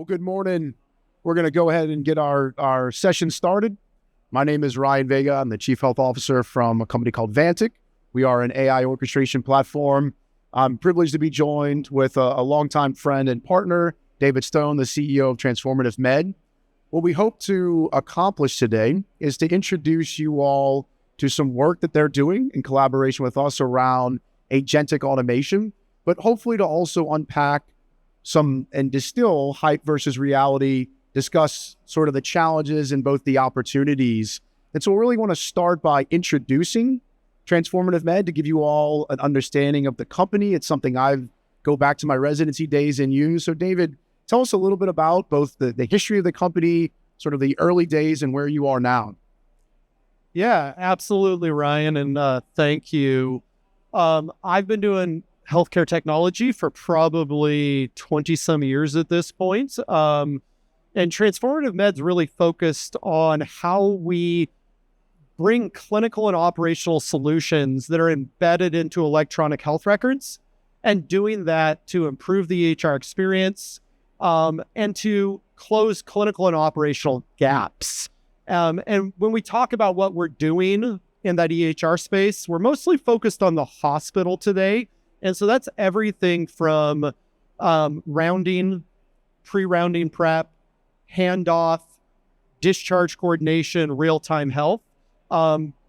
Well, good morning. We're going to go ahead and get our session started. My name is Ryan Vega. I'm the Chief Health Officer from a company called Vantiq. We are an AI orchestration platform. I'm privileged to be joined with a longtime friend and partner, David Stone, the CEO of TransformativeMed. What we hope to accomplish today is to introduce you all to some work that they're doing in collaboration with us around agentic automation, but hopefully to also unpack some and distill hype versus reality, discuss sort of the challenges and both the opportunities. And so we really want to start by introducing TransformativeMed to give you all an understanding of the company. It's something I've go back to my residency days and use. So David, tell us a little bit about both the history of the company, sort of the early days and where you are now. Yeah, absolutely, Ryan. And thank you. I've been doing healthcare technology for probably 20 some years at this point. And TransformativeMed's really focused on how we bring clinical and operational solutions that are embedded into electronic health records, and doing that to improve the EHR experience and to close clinical and operational gaps. And when we talk about what we're doing in that EHR space, we're mostly focused on the hospital today. And so that's everything from rounding, pre-rounding prep, handoff, discharge coordination, real-time health.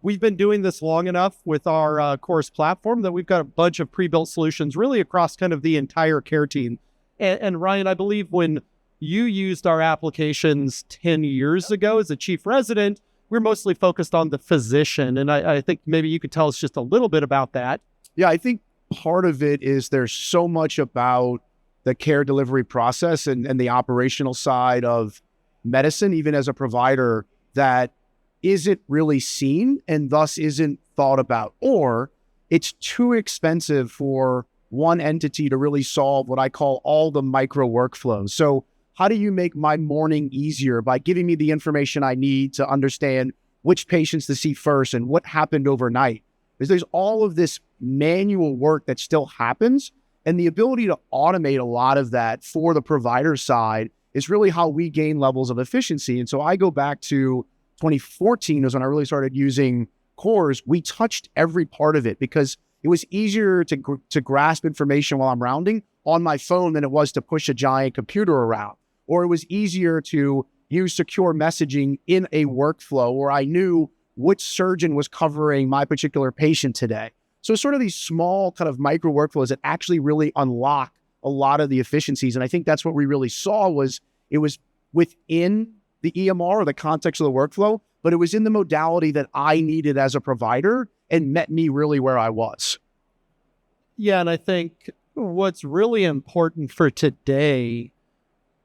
We've been doing this long enough with our course platform that we've got a bunch of pre-built solutions really across kind of the entire care team. And Ryan, I believe when you used our applications 10 years ago as a chief resident, we're mostly focused on the physician. And I think maybe you could tell us just a little bit about that. Yeah, I think part of it is there's so much about the care delivery process and the operational side of medicine, even as a provider, that isn't really seen and thus isn't thought about, or it's too expensive for one entity to really solve what I call all the micro workflows. So how do you make my morning easier by giving me the information I need to understand which patients to see first and what happened overnight? Because there's all of this manual work that still happens, and the ability to automate a lot of that for the provider side is really how we gain levels of efficiency. And so I go back to 2014 is when I really started using cores. We touched every part of it because it was easier to grasp information while I'm rounding on my phone than it was to push a giant computer around. Or it was easier to use secure messaging in a workflow where I knew which surgeon was covering my particular patient today. So sort of these small kind of micro workflows that actually really unlock a lot of the efficiencies. And I think that's what we really saw was it was within the EMR or the context of the workflow, but it was in the modality that I needed as a provider and met me really where I was. Yeah, and I think what's really important for today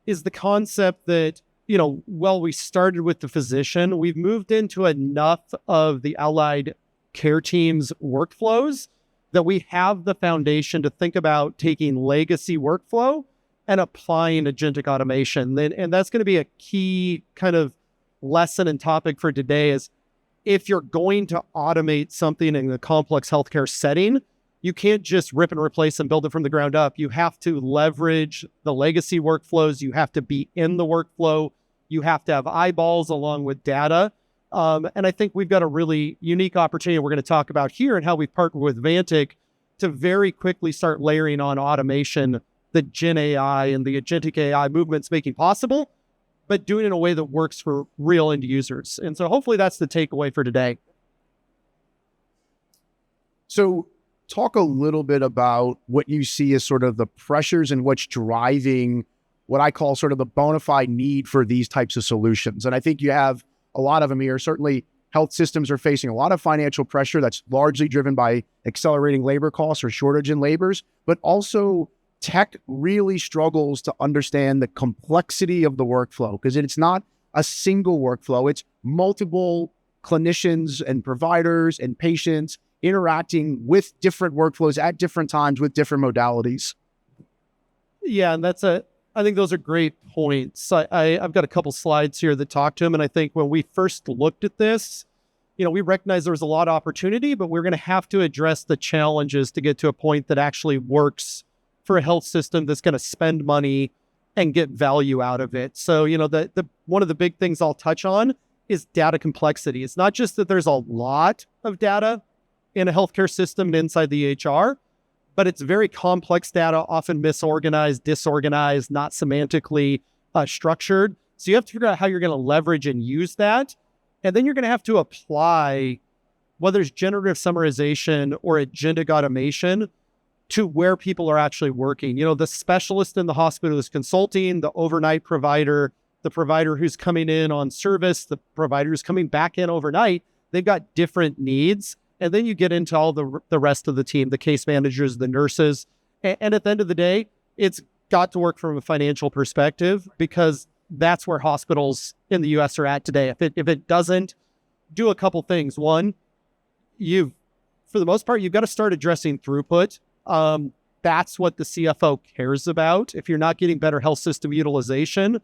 is the concept that, while we started with the physician, we've moved into enough of the allied care team's workflows that we have the foundation to think about taking legacy workflow and applying agentic automation. And that's going to be a key kind of lesson and topic for today is if you're going to automate something in a complex healthcare setting, you can't just rip and replace and build it from the ground up. You have to leverage the legacy workflows. You have to be in the workflow. You have to have eyeballs along with data. And I think we've got a really unique opportunity we're going to talk about here and how we've partnered with Vantiq to very quickly start layering on automation that Gen AI and the agentic AI movement's making possible, but doing it in a way that works for real end users. And so hopefully that's the takeaway for today. So talk a little bit about what you see as sort of the pressures and what's driving what I call sort of the bona fide need for these types of solutions. And I think you have a lot of them here. Certainly health systems are facing a lot of financial pressure that's largely driven by accelerating labor costs or shortage in labors, but also tech really struggles to understand the complexity of the workflow because it's not a single workflow. It's multiple clinicians and providers and patients interacting with different workflows at different times with different modalities. Yeah, and I think those are great points. I've got a couple slides here that talk to them. And I think when we first looked at this, we recognized there was a lot of opportunity, but we're going to have to address the challenges to get to a point that actually works for a health system that's going to spend money and get value out of it. So, the one of the big things I'll touch on is data complexity. It's not just that there's a lot of data in a healthcare system and inside the EHR, but it's very complex data, often misorganized, disorganized, not semantically structured. So you have to figure out how you're going to leverage and use that. And then you're going to have to apply, whether it's generative summarization or agentic automation, to where people are actually working. The specialist in the hospital is consulting, the overnight provider, the provider who's coming in on service, the provider who's coming back in overnight, they've got different needs. And then you get into all the rest of the team, the case managers, the nurses. And at the end of the day, it's got to work from a financial perspective, because that's where hospitals in the US are at today. If it doesn't, do a couple things. One, for the most part, you've got to start addressing throughput. That's what the CFO cares about. If you're not getting better health system utilization,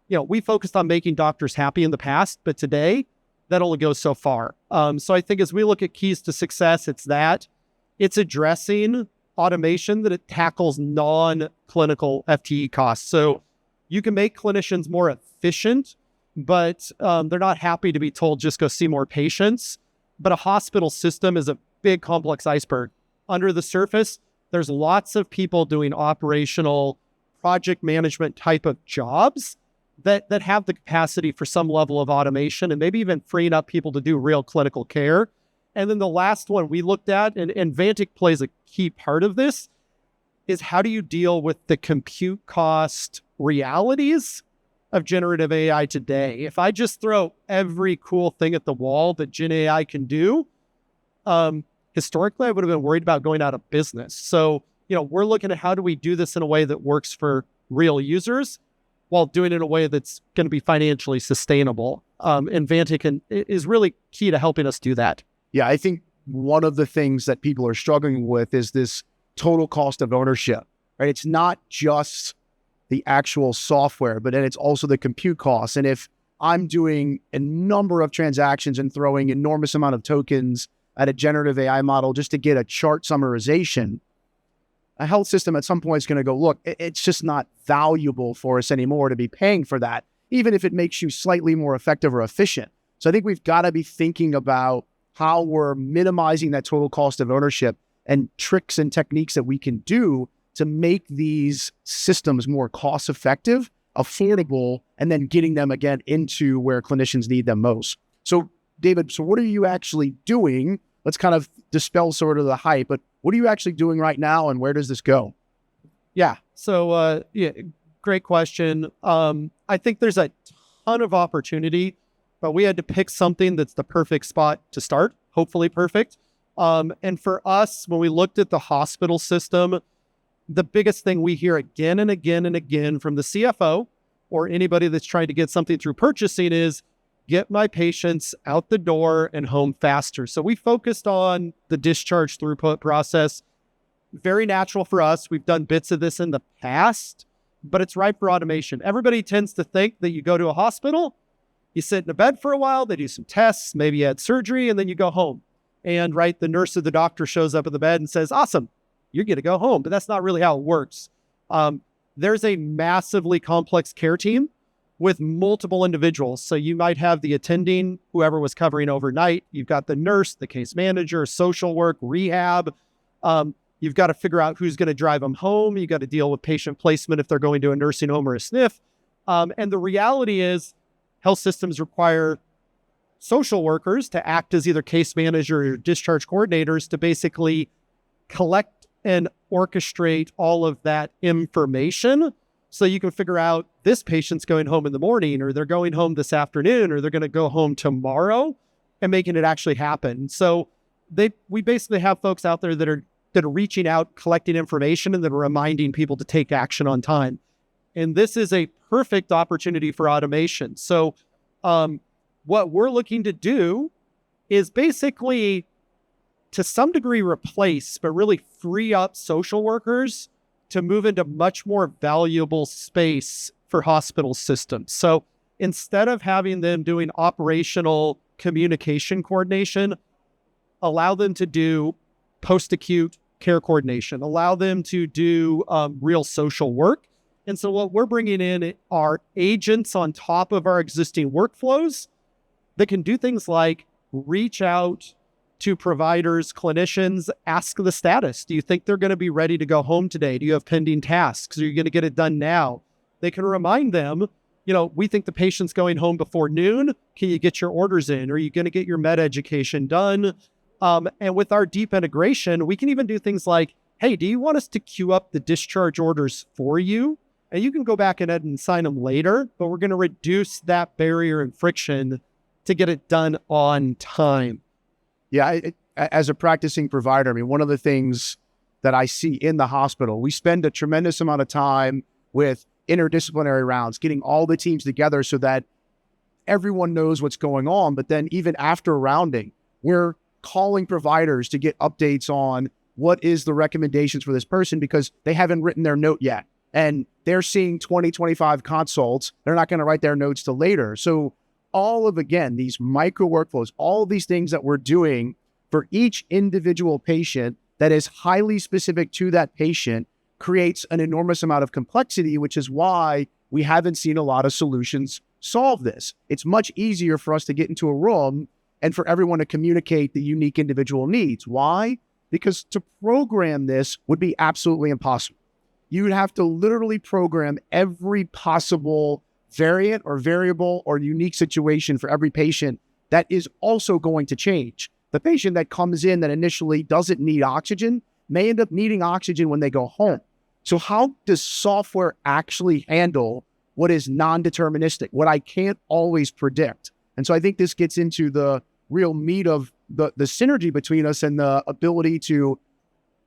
we focused on making doctors happy in the past, but today that only goes so far. So I think as we look at keys to success, it's addressing automation that it tackles non-clinical FTE costs. So you can make clinicians more efficient, but they're not happy to be told just go see more patients. But a hospital system is a big, complex iceberg. Under the surface, there's lots of people doing operational project management type of jobs that have the capacity for some level of automation and maybe even freeing up people to do real clinical care. And then the last one we looked at, and Vantiq plays a key part of this, is how do you deal with the compute cost realities of generative AI today? If I just throw every cool thing at the wall that Gen AI can do, historically, I would have been worried about going out of business. So, we're looking at how do we do this in a way that works for real users while doing it in a way that's going to be financially sustainable. And Vantiq is really key to helping us do that. Yeah, I think one of the things that people are struggling with is this total cost of ownership, right? It's not just the actual software, but then it's also the compute costs. And if I'm doing a number of transactions and throwing enormous amount of tokens at a generative AI model just to get a chart summarization, a health system at some point is going to go, look, it's just not valuable for us anymore to be paying for that, even if it makes you slightly more effective or efficient. So I think we've got to be thinking about how we're minimizing that total cost of ownership and tricks and techniques that we can do to make these systems more cost effective, affordable, and then getting them again into where clinicians need them most. So David, what are you actually doing? Let's kind of dispel sort of the hype, but what are you actually doing right now and where does this go? Yeah. So, great question. I think there's a ton of opportunity, but we had to pick something that's the perfect spot to start, hopefully perfect. And for us, when we looked at the hospital system, the biggest thing we hear again and again and again from the CFO or anybody that's trying to get something through purchasing is get my patients out the door and home faster. So we focused on the discharge throughput process. Very natural for us. We've done bits of this in the past, but it's ripe for automation. Everybody tends to think that you go to a hospital, you sit in a bed for a while, they do some tests, maybe you had surgery, and then you go home. And the nurse or the doctor shows up at the bed and says, awesome, you're going to go home. But that's not really how it works. There's a massively complex care team with multiple individuals. So you might have the attending, whoever was covering overnight. You've got the nurse, the case manager, social work, rehab. You've got to figure out who's going to drive them home. You've got to deal with patient placement if they're going to a nursing home or a SNF. And the reality is health systems require social workers to act as either case manager or discharge coordinators to basically collect and orchestrate all of that information so you can figure out this patient's going home in the morning, or they're going home this afternoon, or they're going to go home tomorrow, and making it actually happen. So we basically have folks out there that are reaching out, collecting information, and that are reminding people to take action on time. And this is a perfect opportunity for automation. So what we're looking to do is basically, to some degree, replace, but really free up social workers to move into much more valuable space for hospital systems. So instead of having them doing operational communication coordination, allow them to do post-acute care coordination, allow them to do real social work, And so what we're bringing in are agents on top of our existing workflows that can do things like reach out to providers, clinicians, ask the status. Do you think they're going to be ready to go home today? Do you have pending tasks? Are you going to get it done now? They can remind them, we think the patient's going home before noon. Can you get your orders in? Are you going to get your med education done? And with our deep integration, we can even do things like, hey, do you want us to queue up the discharge orders for you? And you can go back and sign them later, but we're going to reduce that barrier and friction to get it done on time. Yeah, as a practicing provider, one of the things that I see in the hospital, we spend a tremendous amount of time with interdisciplinary rounds, getting all the teams together so that everyone knows what's going on. But then even after rounding, we're calling providers to get updates on what is the recommendations for this person because they haven't written their note yet. And they're seeing 20, 25 consults. They're not going to write their notes till later. So all of, again, these micro workflows, all of these things that we're doing for each individual patient that is highly specific to that patient creates an enormous amount of complexity, which is why we haven't seen a lot of solutions solve this. It's much easier for us to get into a room and for everyone to communicate the unique individual needs. Why? Because to program this would be absolutely impossible. You would have to literally program every possible variant or variable or unique situation for every patient that is also going to change. The patient that comes in that initially doesn't need oxygen may end up needing oxygen when they go home. So how does software actually handle what is non-deterministic, what I can't always predict? And so I think this gets into the real meat of the synergy between us and the ability to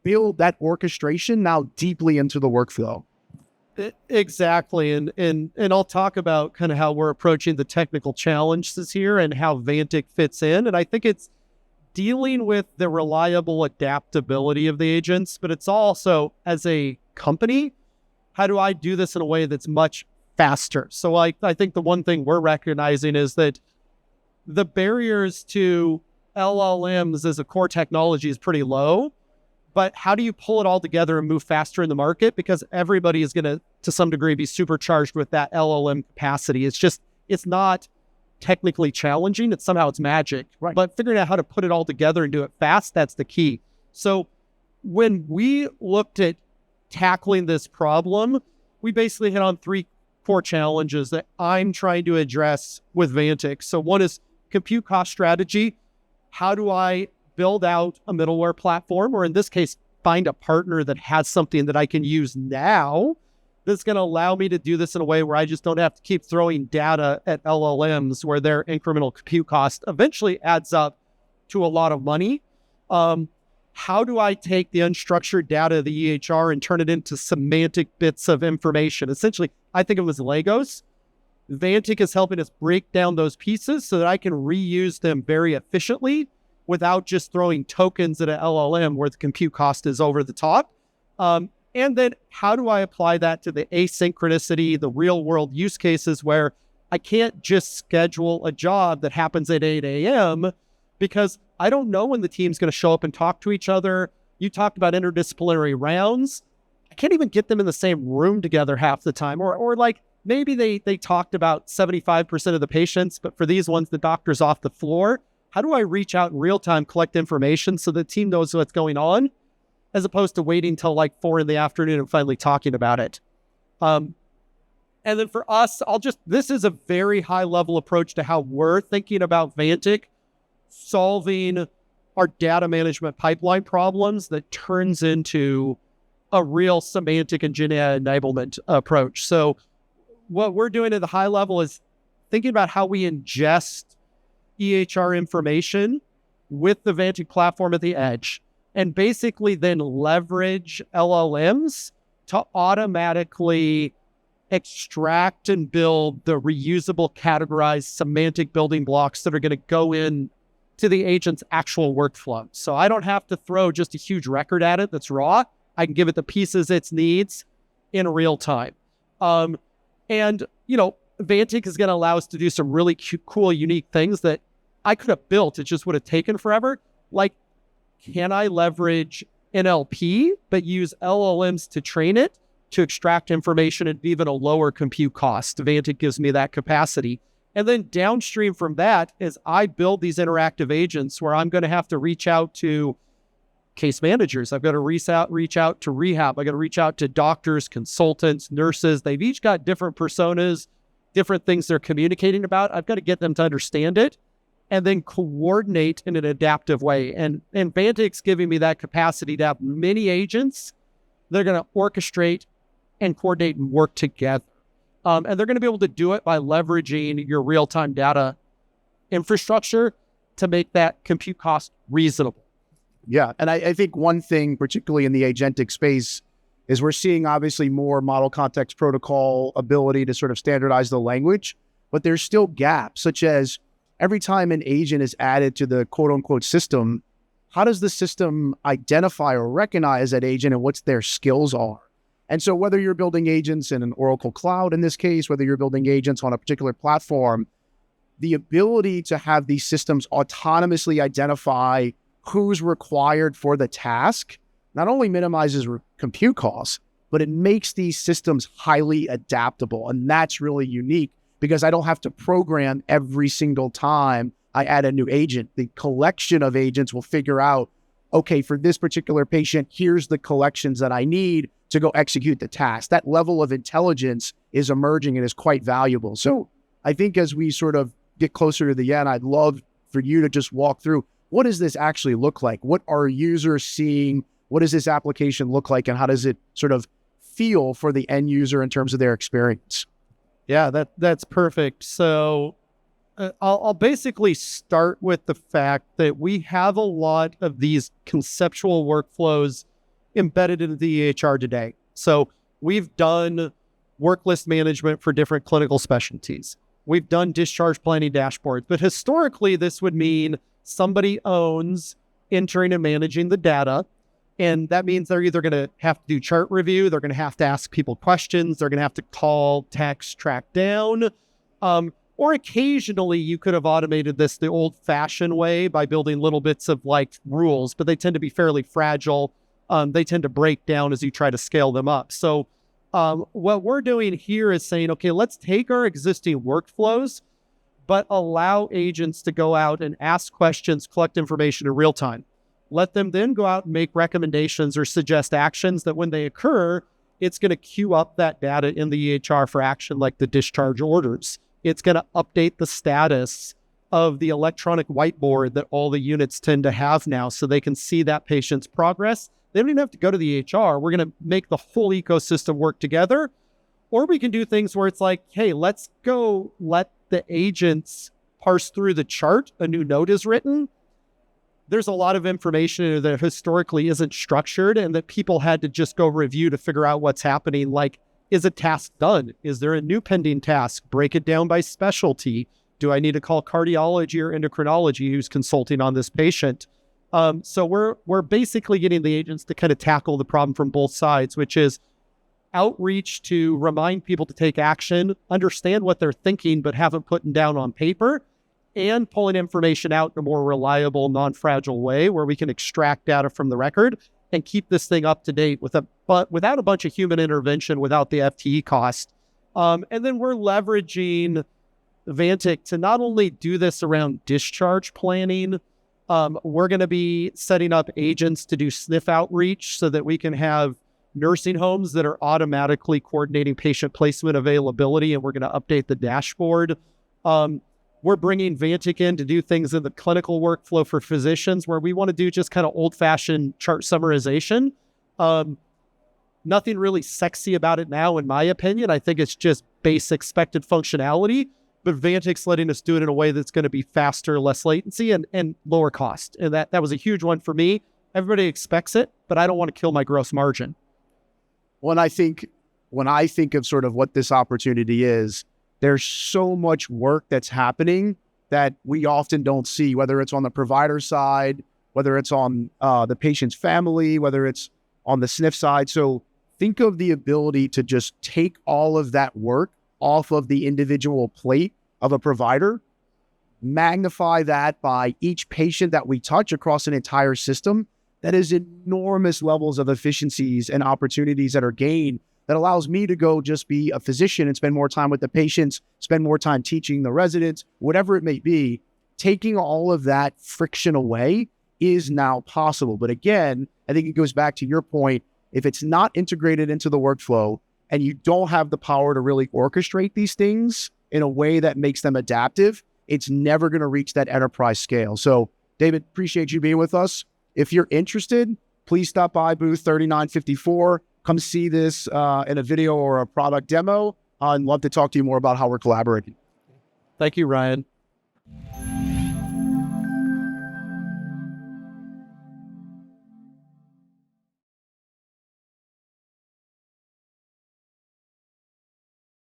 build that orchestration now deeply into the workflow. Exactly. And I'll talk about kind of how we're approaching the technical challenges here and how Vantiq fits in. And I think it's dealing with the reliable adaptability of the agents, but it's also, as a company, how do I do this in a way that's much faster? So I think the one thing we're recognizing is that the barriers to LLMs as a core technology is pretty low. But how do you pull it all together and move faster in the market? Because everybody is going to some degree, be supercharged with that LLM capacity. It's not technically challenging. It's magic. Right. But figuring out how to put it all together and do it fast, that's the key. So when we looked at tackling this problem, we basically hit on three core challenges that I'm trying to address with Vantiq. So one is compute cost strategy. How do I build out a middleware platform, or in this case, find a partner that has something that I can use now that's going to allow me to do this in a way where I just don't have to keep throwing data at LLMs where their incremental compute cost eventually adds up to a lot of money. How do I take the unstructured data of the EHR and turn it into semantic bits of information? Essentially, I think of them as Legos. Vantiq is helping us break down those pieces so that I can reuse them very efficiently without just throwing tokens at an LLM where the compute cost is over the top. And then how do I apply that to the asynchronicity, the real world use cases where I can't just schedule a job that happens at 8 a.m. because I don't know when the team's going to show up and talk to each other. You talked about interdisciplinary rounds. I can't even get them in the same room together half the time. Or like maybe they talked about 75% of the patients, but for these ones, the doctor's off the floor. How do I reach out in real time, collect information so the team knows what's going on, as opposed to waiting till like 4 p.m. and finally talking about it? And then for us, this is a very high level approach to how we're thinking about Vantiq solving our data management pipeline problems that turns into a real semantic and gen AI enablement approach. So what we're doing at the high level is thinking about how we ingest EHR information with the Vantiq platform at the edge, and basically then leverage LLMs to automatically extract and build the reusable, categorized semantic building blocks that are going to go in to the agent's actual workflow. So I don't have to throw just a huge record at it that's raw. I can give it the pieces it needs in real time. And Vantiq is going to allow us to do some really cool, unique things that I could have built. It just would have taken forever. Like, can I leverage NLP, but use LLMs to train it to extract information at even a lower compute cost. Vantiq gives me that capacity. And then downstream from that is I build these interactive agents where I'm going to have to reach out to case managers. I've got to reach out to rehab. I've got to reach out to doctors, consultants, nurses. They've each got different personas, different things they're communicating about. I've got to get them to understand it and then coordinate in an adaptive way. And Vantiq's giving me that capacity to have many agents. They're going to orchestrate and coordinate and work together. And they're going to be able to do it by leveraging your real-time data infrastructure to make that compute cost reasonable. Yeah. And I think one thing, particularly in the agentic space, is we're seeing obviously more model context protocol ability to sort of standardize the language, but there's still gaps, such as every time an agent is added to the quote unquote system, how does the system identify or recognize that agent and what's their skills are? And so whether you're building agents in an Oracle Cloud, in this case, whether you're building agents on a particular platform, the ability to have these systems autonomously identify who's required for the task not only minimizes compute costs, but it makes these systems highly adaptable. And that's really unique because I don't have to program every single time I add a new agent. The collection of agents will figure out, okay, for this particular patient, here's the collections that I need to go execute the task. That level of intelligence is emerging and is quite valuable. So I think as we sort of get closer to the end, I'd love for you to just walk through, what does this actually look like? What are users seeing? What does this application look like? And how does it sort of feel for the end user in terms of their experience? Yeah, that's perfect. So I'll basically start with the fact that we have a lot of these conceptual workflows embedded into the EHR today. So we've done work list management for different clinical specialties. We've done discharge planning dashboards, but historically this would mean somebody owns entering and managing the data. And that means they're either going to have to do chart review, they're going to have to ask people questions, they're going to have to call, text, track down. Or occasionally you could have automated this the old-fashioned way by building little bits of like rules, but they tend to be fairly fragile. They tend to break down as you try to scale them up. So what we're doing here is saying, okay, let's take our existing workflows, but allow agents to go out and ask questions, collect information in real time. Let them then go out and make recommendations or suggest actions that when they occur, it's going to queue up that data in the EHR for action, like the discharge orders. It's going to update the status of the electronic whiteboard that all the units tend to have now so they can see that patient's progress. They don't even have to go to the EHR. We're going to make the whole ecosystem work together. Or we can do things where it's like, hey, let's go let the agents parse through the chart. A new note is written. There's a lot of information that historically isn't structured and that people had to just go review to figure out what's happening. Like, is a task done? Is there a new pending task? Break it down by specialty. Do I need to call cardiology or endocrinology who's consulting on this patient? So we're basically getting the agents to kind of tackle the problem from both sides, which is outreach to remind people to take action, understand what they're thinking, but haven't put down on paper, and pulling information out in a more reliable, non-fragile way where we can extract data from the record and keep this thing up to date but without a bunch of human intervention, without the FTE cost. And then we're leveraging Vantiq to not only do this around discharge planning, we're going to be setting up agents to do sniff outreach so that we can have nursing homes that are automatically coordinating patient placement availability, and we're going to update the dashboard. We're bringing Vantiq in to do things in the clinical workflow for physicians where we want to do just kind of old-fashioned chart summarization. Nothing really sexy about it now, in my opinion. I think it's just base expected functionality, but Vantiq's letting us do it in a way that's going to be faster, less latency, and lower cost. And that was a huge one for me. Everybody expects it, but I don't want to kill my gross margin. When I think of sort of what this opportunity is, there's so much work that's happening that we often don't see, whether it's on the provider side, whether it's on the patient's family, whether it's on the SNF side. So think of the ability to just take all of that work off of the individual plate of a provider, magnify that by each patient that we touch across an entire system. That is enormous levels of efficiencies and opportunities that are gained that allows me to go just be a physician and spend more time with the patients, spend more time teaching the residents, whatever it may be. Taking all of that friction away is now possible. But again, I think it goes back to your point. If it's not integrated into the workflow and you don't have the power to really orchestrate these things in a way that makes them adaptive, it's never going to reach that enterprise scale. So, David, appreciate you being with us. If you're interested, please stop by booth 3954. Come see this in a video or a product demo. I'd love to talk to you more about how we're collaborating. Thank you, Ryan.